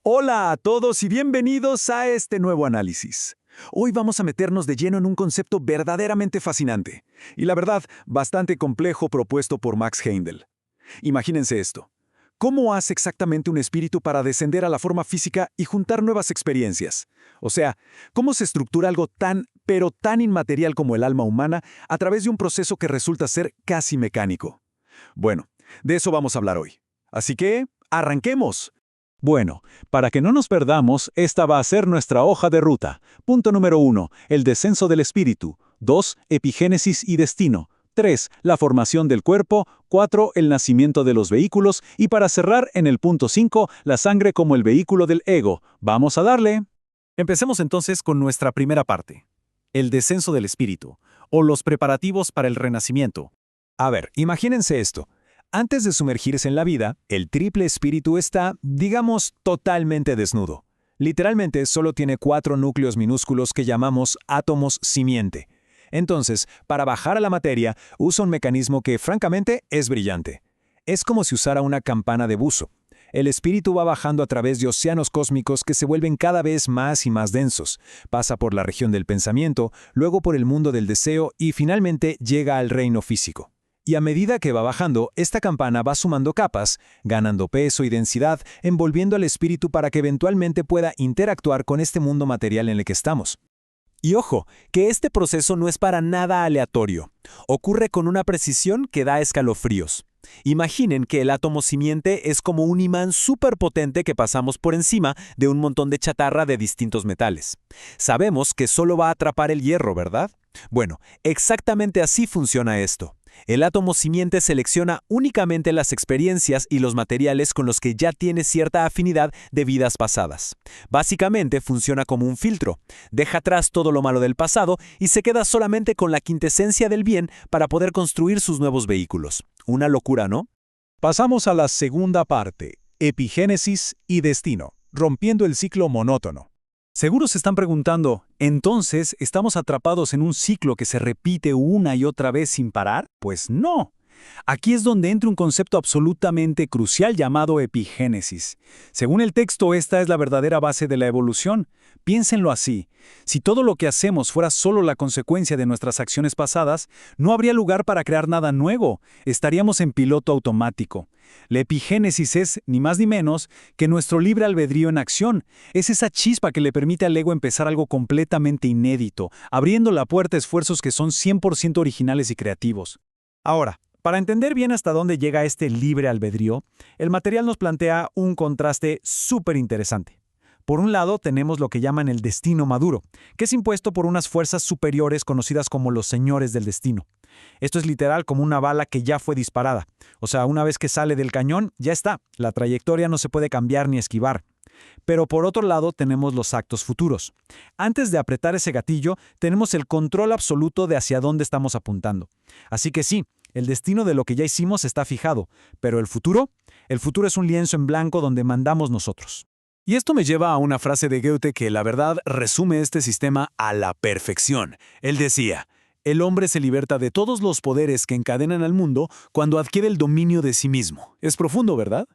Hola a todos y bienvenidos a este nuevo análisis. Hoy vamos a meternos de lleno en un concepto verdaderamente fascinante y la verdad bastante complejo propuesto por Max Heindel. Imagínense esto. ¿Cómo hace exactamente un espíritu para descender a la forma física y juntar nuevas experiencias? O sea, ¿cómo se estructura algo tan, pero tan inmaterial como el alma humana a través de un proceso que resulta ser casi mecánico? Bueno, de eso vamos a hablar hoy. Así que, ¡arranquemos! Bueno, para que no nos perdamos, esta va a ser nuestra hoja de ruta. Punto número 1, el descenso del espíritu. 2, epigénesis y destino. 3, la formación del cuerpo. 4, el nacimiento de los vehículos. Y para cerrar, en el punto 5, la sangre como el vehículo del ego. ¡Vamos a darle! Empecemos entonces con nuestra primera parte, el descenso del espíritu, o los preparativos para el renacimiento. A ver, imagínense esto. Antes de sumergirse en la vida, el triple espíritu está, digamos, totalmente desnudo. Literalmente solo tiene 4 núcleos minúsculos que llamamos átomos simiente. Entonces, para bajar a la materia, usa un mecanismo que, francamente, es brillante. Es como si usara una campana de buzo. El espíritu va bajando a través de océanos cósmicos que se vuelven cada vez más y más densos. Pasa por la región del pensamiento, luego por el mundo del deseo y finalmente llega al reino físico. Y a medida que va bajando, esta campana va sumando capas, ganando peso y densidad, envolviendo al espíritu para que eventualmente pueda interactuar con este mundo material en el que estamos. Y ojo, que este proceso no es para nada aleatorio. Ocurre con una precisión que da escalofríos. Imaginen que el átomo simiente es como un imán superpotente que pasamos por encima de un montón de chatarra de distintos metales. Sabemos que solo va a atrapar el hierro, ¿verdad? Bueno, exactamente así funciona esto. El átomo simiente selecciona únicamente las experiencias y los materiales con los que ya tiene cierta afinidad de vidas pasadas. Básicamente funciona como un filtro. Deja atrás todo lo malo del pasado y se queda solamente con la quintesencia del bien para poder construir sus nuevos vehículos. Una locura, ¿no? Pasamos a la segunda parte, epigénesis y destino, rompiendo el ciclo monótono. Seguro se están preguntando, ¿entonces estamos atrapados en un ciclo que se repite una y otra vez sin parar? Pues no. Aquí es donde entra un concepto absolutamente crucial llamado epigénesis. Según el texto, esta es la verdadera base de la evolución. Piénsenlo así. Si todo lo que hacemos fuera solo la consecuencia de nuestras acciones pasadas, no habría lugar para crear nada nuevo. Estaríamos en piloto automático. La epigénesis es, ni más ni menos, que nuestro libre albedrío en acción. Es esa chispa que le permite al ego empezar algo completamente inédito, abriendo la puerta a esfuerzos que son 100% originales y creativos. Ahora, para entender bien hasta dónde llega este libre albedrío, el material nos plantea un contraste súper interesante. Por un lado, tenemos lo que llaman el destino maduro, que es impuesto por unas fuerzas superiores conocidas como los señores del destino. Esto es literal como una bala que ya fue disparada. O sea, una vez que sale del cañón, ya está. La trayectoria no se puede cambiar ni esquivar. Pero por otro lado tenemos los actos futuros. Antes de apretar ese gatillo, tenemos el control absoluto de hacia dónde estamos apuntando. Así que sí, el destino de lo que ya hicimos está fijado, pero el futuro es un lienzo en blanco donde mandamos nosotros. Y esto me lleva a una frase de Goethe que la verdad resume este sistema a la perfección. Él decía: el hombre se liberta de todos los poderes que encadenan al mundo cuando adquiere el dominio de sí mismo. Es profundo, ¿verdad?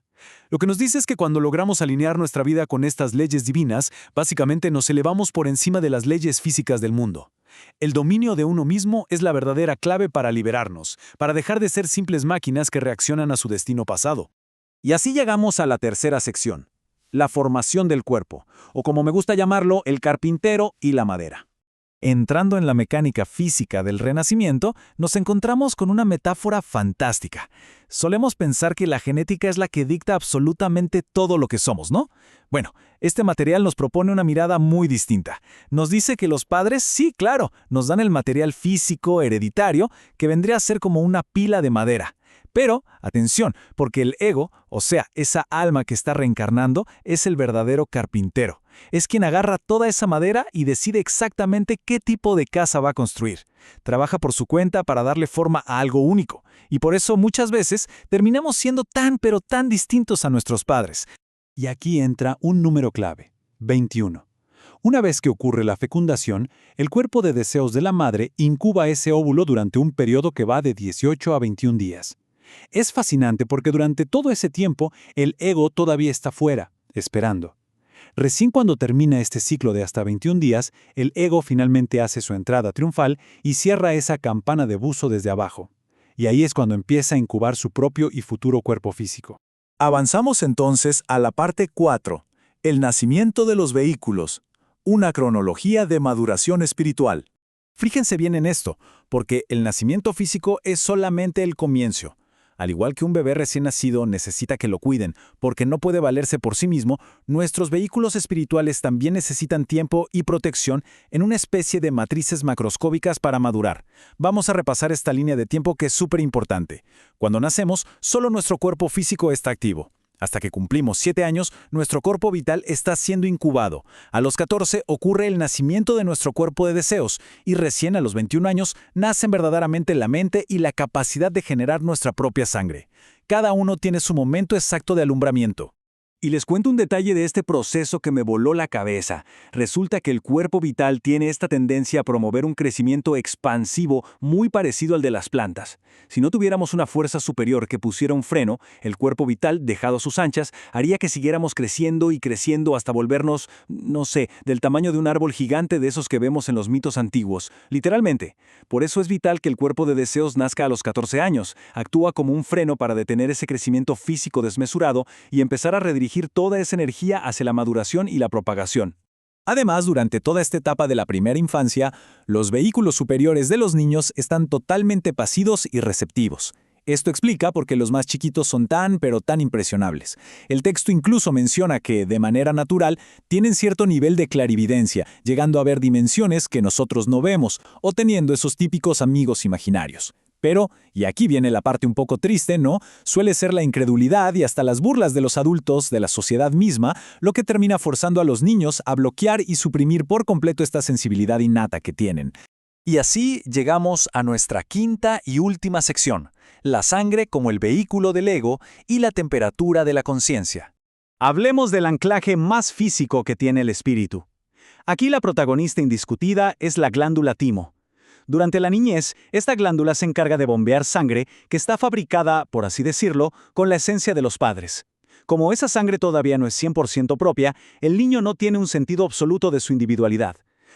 Lo que nos dice es que cuando logramos alinear nuestra vida con estas leyes divinas, básicamente nos elevamos por encima de las leyes físicas del mundo. El dominio de uno mismo es la verdadera clave para liberarnos, para dejar de ser simples máquinas que reaccionan a su destino pasado. Y así llegamos a la tercera sección, la formación del cuerpo, o como me gusta llamarlo, el carpintero y la madera. Entrando en la mecánica física del renacimiento, nos encontramos con una metáfora fantástica. Solemos pensar que la genética es la que dicta absolutamente todo lo que somos, ¿no? Bueno, este material nos propone una mirada muy distinta. Nos dice que los padres, sí, claro, nos dan el material físico hereditario que vendría a ser como una pila de madera. Pero, atención, porque el ego, o sea, esa alma que está reencarnando, es el verdadero carpintero. Es quien agarra toda esa madera y decide exactamente qué tipo de casa va a construir. Trabaja por su cuenta para darle forma a algo único. Y por eso muchas veces terminamos siendo tan pero tan distintos a nuestros padres. Y aquí entra un número clave, 21. Una vez que ocurre la fecundación, el cuerpo de deseos de la madre incuba ese óvulo durante un periodo que va de 18 a 21 días. Es fascinante porque durante todo ese tiempo el ego todavía está fuera, esperando. Recién cuando termina este ciclo de hasta 21 días, el ego finalmente hace su entrada triunfal y cierra esa campana de buzo desde abajo. Y ahí es cuando empieza a incubar su propio y futuro cuerpo físico. Avanzamos entonces a la parte 4, el nacimiento de los vehículos, una cronología de maduración espiritual. Fíjense bien en esto, porque el nacimiento físico es solamente el comienzo. Al igual que un bebé recién nacido necesita que lo cuiden, porque no puede valerse por sí mismo, nuestros vehículos espirituales también necesitan tiempo y protección en una especie de matrices macroscópicas para madurar. Vamos a repasar esta línea de tiempo que es súper importante. Cuando nacemos, solo nuestro cuerpo físico está activo. Hasta que cumplimos 7 años, nuestro cuerpo vital está siendo incubado. A los 14 ocurre el nacimiento de nuestro cuerpo de deseos y recién a los 21 años nacen verdaderamente la mente y la capacidad de generar nuestra propia sangre. Cada uno tiene su momento exacto de alumbramiento. Y les cuento un detalle de este proceso que me voló la cabeza. Resulta que el cuerpo vital tiene esta tendencia a promover un crecimiento expansivo muy parecido al de las plantas. Si no tuviéramos una fuerza superior que pusiera un freno, el cuerpo vital, dejado a sus anchas, haría que siguiéramos creciendo y creciendo hasta volvernos, no sé, del tamaño de un árbol gigante de esos que vemos en los mitos antiguos. Literalmente. Por eso es vital que el cuerpo de deseos nazca a los 14 años. Actúa como un freno para detener ese crecimiento físico desmesurado y empezar a redirigir toda esa energía hacia la maduración y la propagación. Además, durante toda esta etapa de la primera infancia, los vehículos superiores de los niños están totalmente pasivos y receptivos. Esto explica por qué los más chiquitos son pero tan impresionables. El texto incluso menciona que, de manera natural, tienen cierto nivel de clarividencia, llegando a ver dimensiones que nosotros no vemos, o teniendo esos típicos amigos imaginarios. Pero, y aquí viene la parte un poco triste, ¿no? Suele ser la incredulidad y hasta las burlas de los adultos, de la sociedad misma, lo que termina forzando a los niños a bloquear y suprimir por completo esta sensibilidad innata que tienen. Y así llegamos a nuestra quinta y última sección, la sangre como el vehículo del ego y la temperatura de la conciencia. Hablemos del anclaje más físico que tiene el espíritu. Aquí la protagonista indiscutida es la glándula timo. Durante la niñez, esta glándula se encarga de bombear sangre que está fabricada, por así decirlo, con la esencia de los padres. Como esa sangre todavía no es 100% propia, el niño no tiene un sentido absoluto de su individualidad.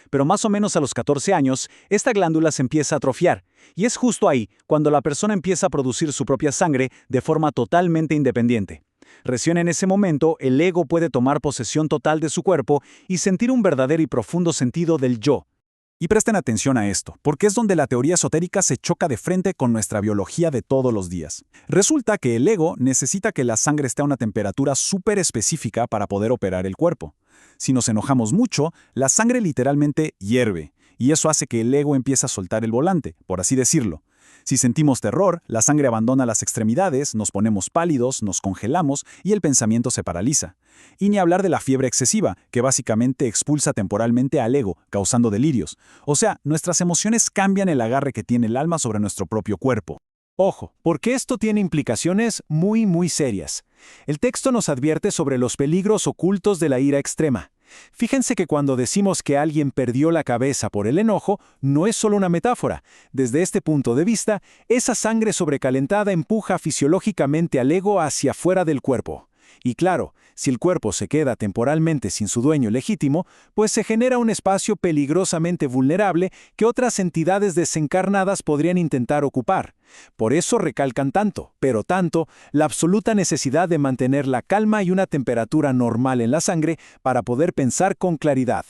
Pero más o menos a los 14 años, esta glándula se empieza a atrofiar, y es justo ahí cuando la persona empieza a producir su propia sangre de forma totalmente independiente. Recién en ese momento, el ego puede tomar posesión total de su cuerpo y sentir un verdadero y profundo sentido del yo. Y presten atención a esto, porque es donde la teoría esotérica se choca de frente con nuestra biología de todos los días. Resulta que el ego necesita que la sangre esté a una temperatura súper específica para poder operar el cuerpo. Si nos enojamos mucho, la sangre literalmente hierve, y eso hace que el ego empiece a soltar el volante, por así decirlo. Si sentimos terror, la sangre abandona las extremidades, nos ponemos pálidos, nos congelamos y el pensamiento se paraliza. Y ni hablar de la fiebre excesiva, que básicamente expulsa temporalmente al ego, causando delirios. O sea, nuestras emociones cambian el agarre que tiene el alma sobre nuestro propio cuerpo. Ojo, porque esto tiene implicaciones muy serias. El texto nos advierte sobre los peligros ocultos de la ira extrema. Fíjense que cuando decimos que alguien perdió la cabeza por el enojo, no es solo una metáfora. Desde este punto de vista, esa sangre sobrecalentada empuja fisiológicamente al ego hacia fuera del cuerpo. Y claro, si el cuerpo se queda temporalmente sin su dueño legítimo, pues se genera un espacio peligrosamente vulnerable que otras entidades desencarnadas podrían intentar ocupar. Por eso recalcan tanto, pero tanto, la absoluta necesidad de mantener la calma y una temperatura normal en la sangre para poder pensar con claridad.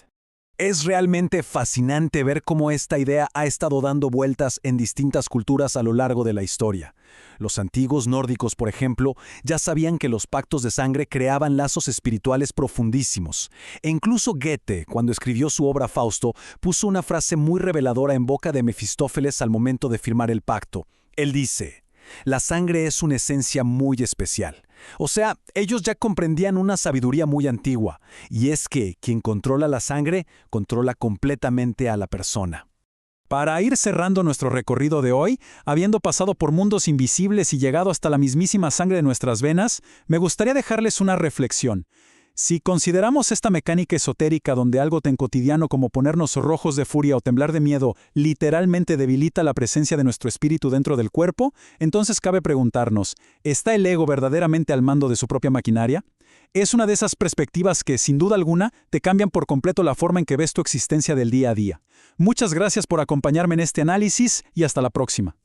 Es realmente fascinante ver cómo esta idea ha estado dando vueltas en distintas culturas a lo largo de la historia. Los antiguos nórdicos, por ejemplo, ya sabían que los pactos de sangre creaban lazos espirituales profundísimos. E incluso Goethe, cuando escribió su obra Fausto, puso una frase muy reveladora en boca de Mefistófeles al momento de firmar el pacto. Él dice: la sangre es una esencia muy especial. O sea, ellos ya comprendían una sabiduría muy antigua, y es que quien controla la sangre, controla completamente a la persona. Para ir cerrando nuestro recorrido de hoy, habiendo pasado por mundos invisibles y llegado hasta la mismísima sangre de nuestras venas, me gustaría dejarles una reflexión. Si consideramos esta mecánica esotérica donde algo tan cotidiano como ponernos rojos de furia o temblar de miedo literalmente debilita la presencia de nuestro espíritu dentro del cuerpo, entonces cabe preguntarnos, ¿está el ego verdaderamente al mando de su propia maquinaria? Es una de esas perspectivas que, sin duda alguna, te cambian por completo la forma en que ves tu existencia del día a día. Muchas gracias por acompañarme en este análisis y hasta la próxima.